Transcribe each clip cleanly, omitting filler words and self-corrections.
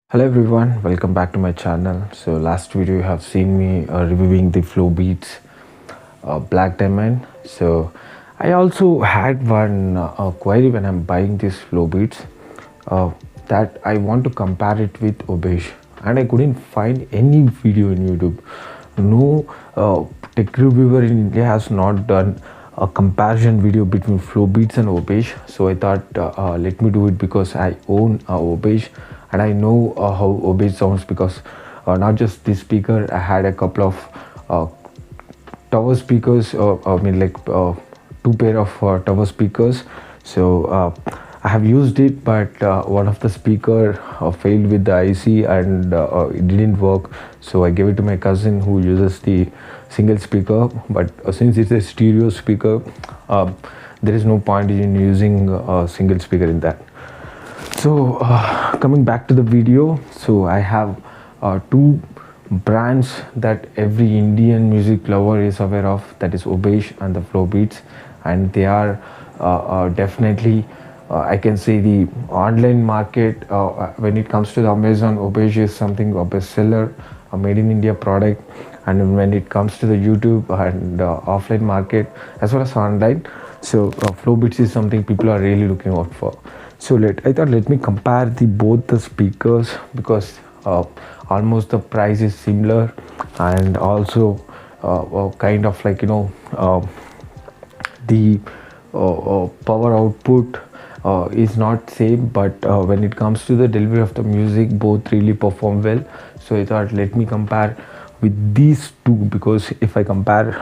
Hello everyone, welcome back to my channel. So last video you have seen me reviewing the Flowbeats Black Diamond. So I also had one query when I'm buying this Flowbeats uh, that I want to compare it with Obage, and I couldn't find any video in YouTube. No tech reviewer in India has not done a comparison video between Flowbeats and Obage. So I thought let me do it because I own Obage and I know how Obage sounds, because not just this speaker, I had a couple of tower speakers, two pair of tower speakers. So I have used it, but one of the speaker failed with the IC and it didn't work. So I gave it to my cousin who uses the single speaker, but since it's a stereo speaker, there is no point in using a single speaker in that. So coming back to the video, so I have two brands that every Indian music lover is aware of, that is Obage and the Flowbeats, and they are definitely I can say the online market. When it comes to the Amazon, Obage is something a bestseller, a made in India product, and when it comes to the YouTube and offline market as well as online, so Flowbeats is something people are really looking out for. So I thought let me compare both the speakers, because almost the price is similar, and also kind of like the power output is not same, but when it comes to the delivery of the music, both really perform well. So I thought let me compare with these two, because if I compare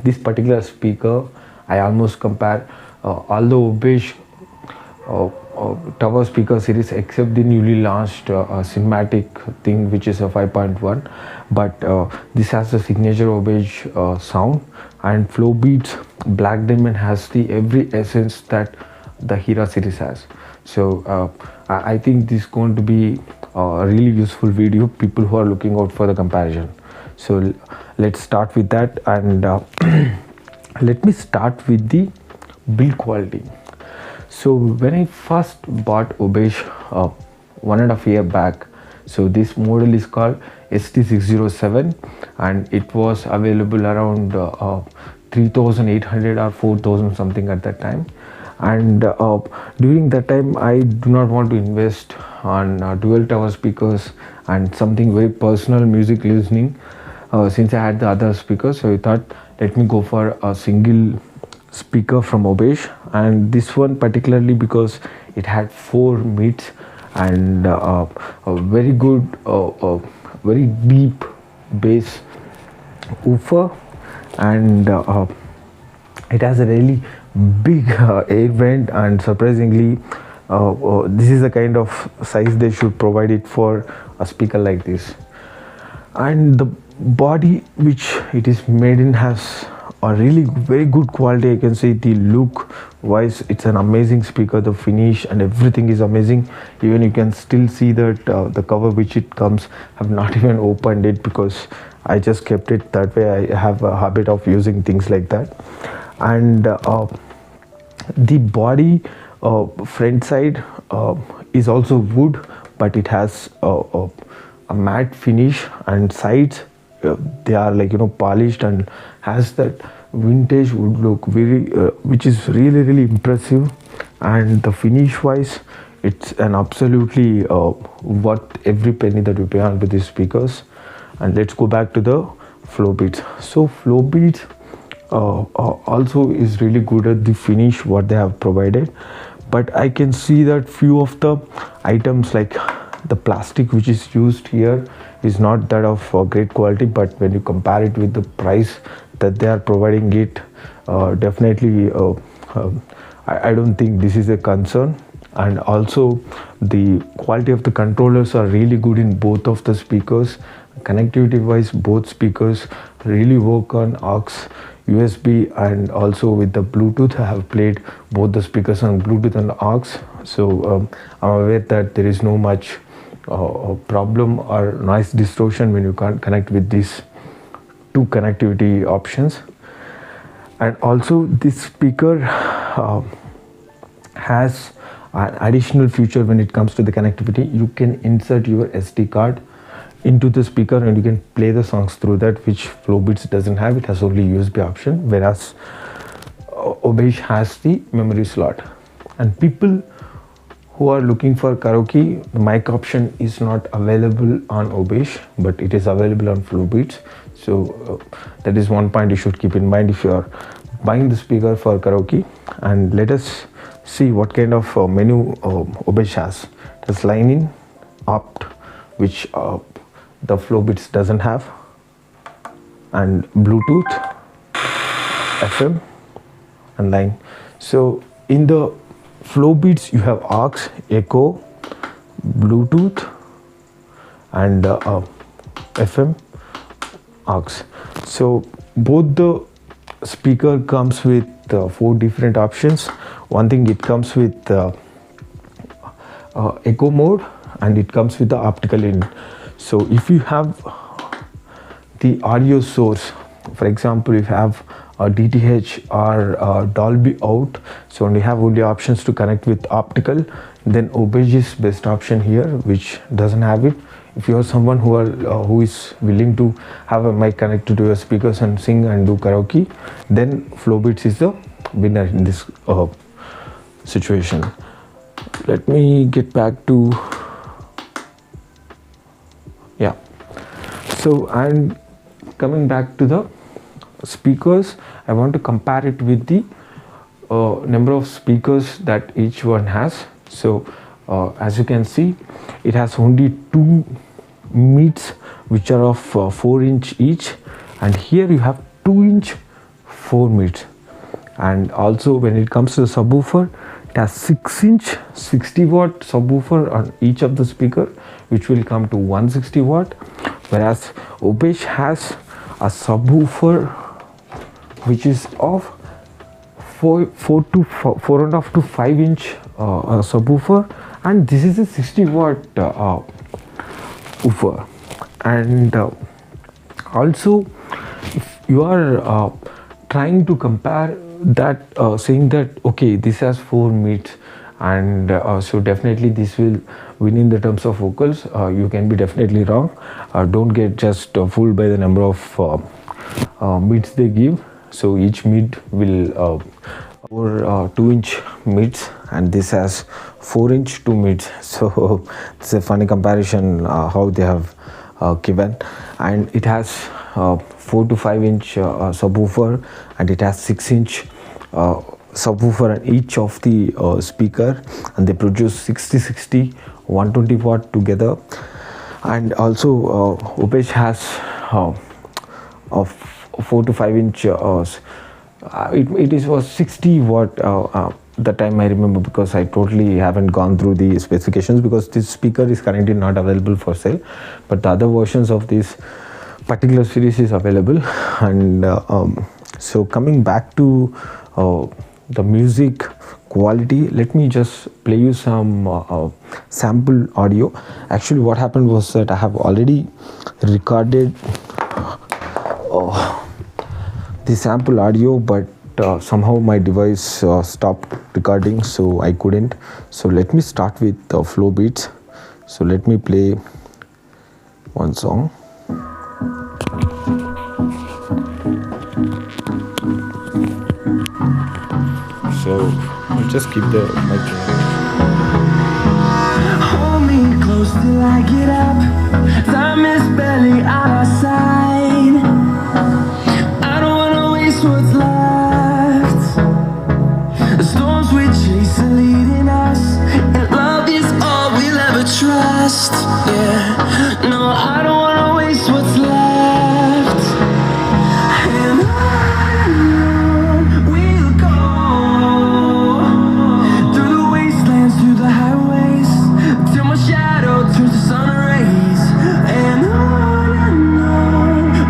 this particular speaker, I almost compare all the Obage tower speaker series except the newly launched cinematic thing, which is a 5.1, but this has the signature Obage sound, and Flowbeats Black Diamond has the every essence that the Hera series has. So I think this is going to be a really useful video, people who are looking out for the comparison. So let's start with that, and let me start with the build quality. So when I first bought Obage 1.5 years back, so this model is called ST607, and it was available around 3,800 or 4,000 something at that time. And during that time, I do not want to invest on dual tower speakers and something very personal music listening, since I had the other speakers. So I thought let me go for a single speaker from Obage, and this one particularly because it had 4 mids and a very good very deep bass woofer, and it has a really big air vent, and surprisingly this is the kind of size they should provide it for a speaker like this. And the body which it is made in has a really very good quality. I can say the look wise, it's an amazing speaker. The finish and everything is amazing. Even you can still see that the cover which it comes, have not even opened it because I just kept it that way. I have a habit of using things like that. And the body front side is also wood, but it has a matte finish, and sides they are like polished and has that vintage wood look, very which is really impressive. And the finish wise, it's an absolutely worth every penny that you pay on with these speakers. And let's go back to the Flowbeats. So Flowbeats also is really good at the finish what they have provided, but I can see that few of the items, like the plastic which is used here, is not that of great quality. But when you compare it with the price that they are providing it, definitely I don't think this is a concern. And also the quality of the controllers are really good in both of the speakers. Connectivity wise, both speakers really work on aux, USB, and also with the Bluetooth. I have played both the speakers on Bluetooth and aux, so I'm aware that there is no much problem or noise distortion when you can't connect with these two connectivity options. And also this speaker has An additional feature when it comes to the connectivity, you can insert your SD card into the speaker and you can play the songs through that, which Flowbeats doesn't have. It has only USB option, whereas Obage has the memory slot. And people who are looking for karaoke, the mic option is not available on Obage, but it is available on Flowbeats. So that is one point you should keep in mind if you are buying the speaker for karaoke. And let us see what kind of menu Obage has. It has line in, opt, which the Flowbeats doesn't have, and Bluetooth, FM, and line. So in the Flowbeats you have aux, echo, Bluetooth, and FM, aux. So both the speaker comes with 4 different options. One thing, it comes with echo mode, and it comes with the optical in. So if you have the audio source, for example, if you have a DTH or Dolby out, so we have only options to connect with optical, then Obage is best option here, which doesn't have it. If you are someone who is willing to have a mic connected to your speakers and sing and do karaoke, then Flowbeats is the winner in this situation. Let me get back to so, and coming back to the speakers, I want to compare it with the number of speakers that each one has. So as you can see, it has only 2 mids which are of 4" each, and here you have 2" 4 mids. And also when it comes to the subwoofer, it has 6" 60-watt subwoofer on each of the speaker, which will come to 160 watt, whereas Obage has a subwoofer which is of 4.5 to 5" subwoofer, and this is a 60-watt woofer. And also if you are trying to compare that, saying that okay, this has 4 mids, and so definitely this will win in the terms of vocals, you can be definitely wrong. Don't get just fooled by the number of mids they give. So each mid will over 2" mids, and this has 4" 2 mids. So it's a funny comparison how they have given. And it has 4 to 5" subwoofer, and it has 6" subwoofer on each of the speaker, and they produce 60 120 watt together. And also Obage has of 4 to 5" it was 60 watt the time I remember, because I totally haven't gone through the specifications, because this speaker is currently not available for sale, but the other versions of this particular series is available. And so coming back to the music quality, let me just play you some sample audio. Actually what happened was that I have already recorded the sample audio, but somehow my device stopped recording, so I couldn't. So let me start with Flowbeats. So let me play one song. So I'll just keep the mic on. Hold me close till I get up. Time is barely on our side. I don't wanna waste what's left. The storms we chase are leading us, and love is all we'll ever trust. Yeah, no, I don't wanna waste what's left. And on we'll go, through the wastelands, through the highways, till my shadow turns to sun rays. And on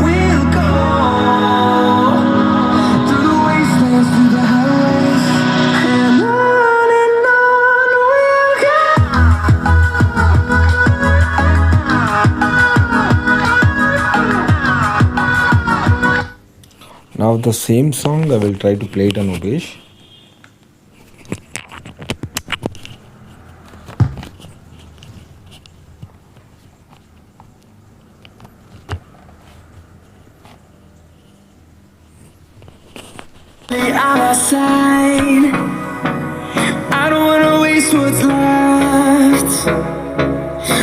we'll go, through the wastelands, through the highways. And on we'll go. Now the same song I will try to play it on Obage. our side. I don't wanna waste what's left.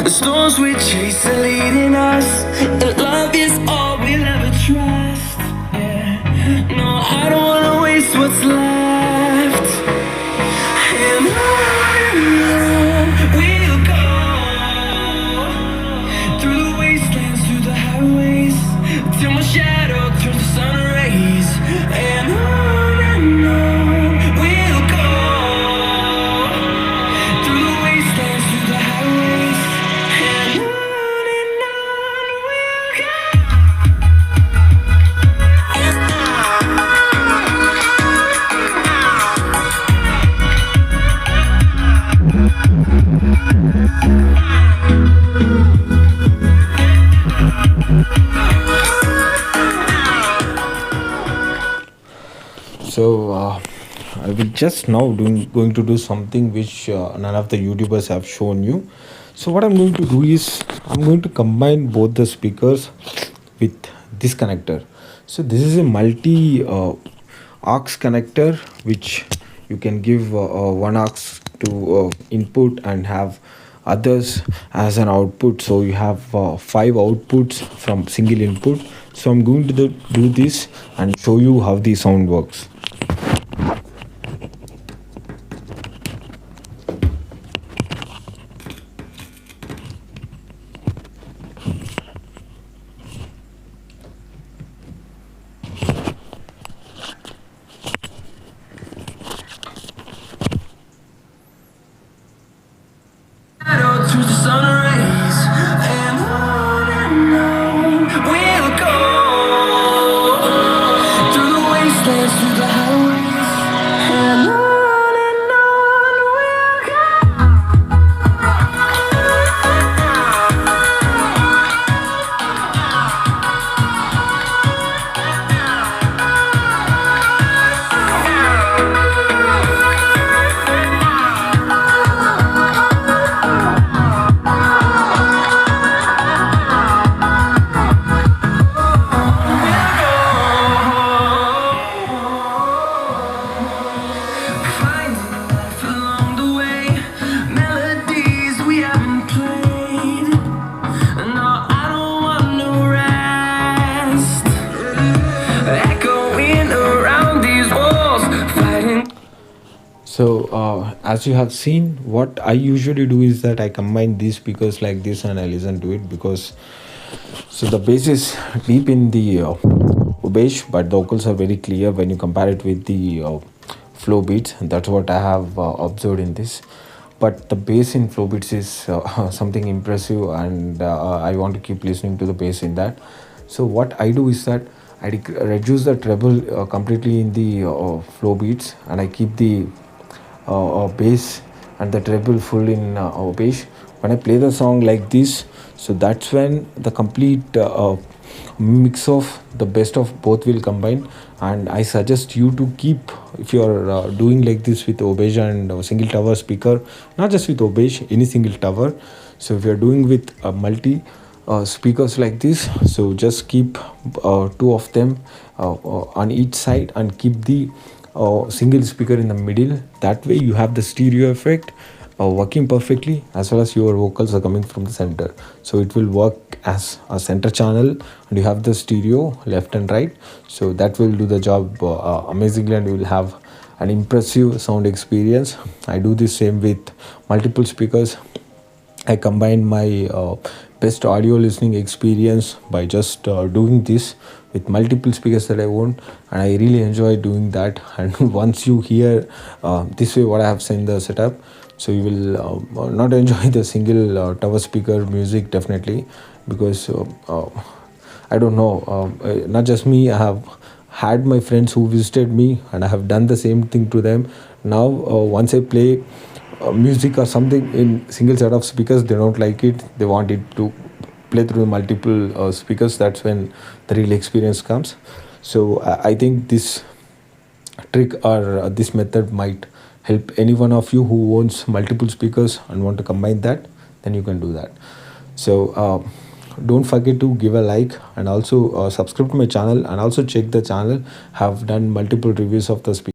The storms we chase are leading us, and love is all we'll ever trust. Yeah. No, I don't wanna waste what's left. And on we'll go, through the wastelands, through the highways, till my shadow turns to sun rays. And on we'll go, through the wastelands, through the highways, and on we'll go. So I will just now going to do something which none of the YouTubers have shown you. So what I'm going to do is I'm going to combine both the speakers with this connector. So this is a multi aux connector which you can give one aux to input and have others as an output. So you have 5 outputs from single input. So I'm going to do this and show you how the sound works. Shadow turns to sun rays, and on we'll go, through the wastelands, through the highways, and on we'll go. Finding life along the way, melodies we haven't played. No, I don't want no rest. Echoing around these walls, fighting. So as you have seen, what I usually do is that I combine these speakers like this and I listen to it, because so the bass is deep in the Obage, but the vocals are very clear when you compare it with the Flowbeats. That's what I have observed in this. But the bass in Flowbeats is something impressive, and I want to keep listening to the bass in that. So what I do is that I reduce the treble completely in the Flowbeats, and I keep the bass and the treble full in Obage. When I play the song like this, so that's when the complete mix of the best of both will combine. And I suggest you to keep, if you are doing like this with Obage and single tower speaker, not just with Obage, any single tower. So if you are doing with multi speakers like this, so just keep 2 of them on each side and keep the single speaker in the middle. That way you have the stereo effect working perfectly, as well as your vocals are coming from the center. So it will work as a center channel, and you have the stereo left and right. So that will do the job amazingly, and you will have an impressive sound experience. I do the same with multiple speakers. I combine my best audio listening experience by just doing this with multiple speakers that I own, and I really enjoy doing that. And once you hear this way what I have said in the setup, so you will not enjoy the single tower speaker music, definitely, because I don't know, not just me, I have had my friends who visited me and I have done the same thing to them. Now once I play music or something in single set of speakers, they don't like it, they want it to play through multiple speakers. That's when the real experience comes. So I think this trick or this method might help any one of you who owns multiple speakers and want to combine that. Then you can do that. So don't forget to give a like, and also subscribe to my channel, and also check the channel. Have done multiple reviews of the speaker.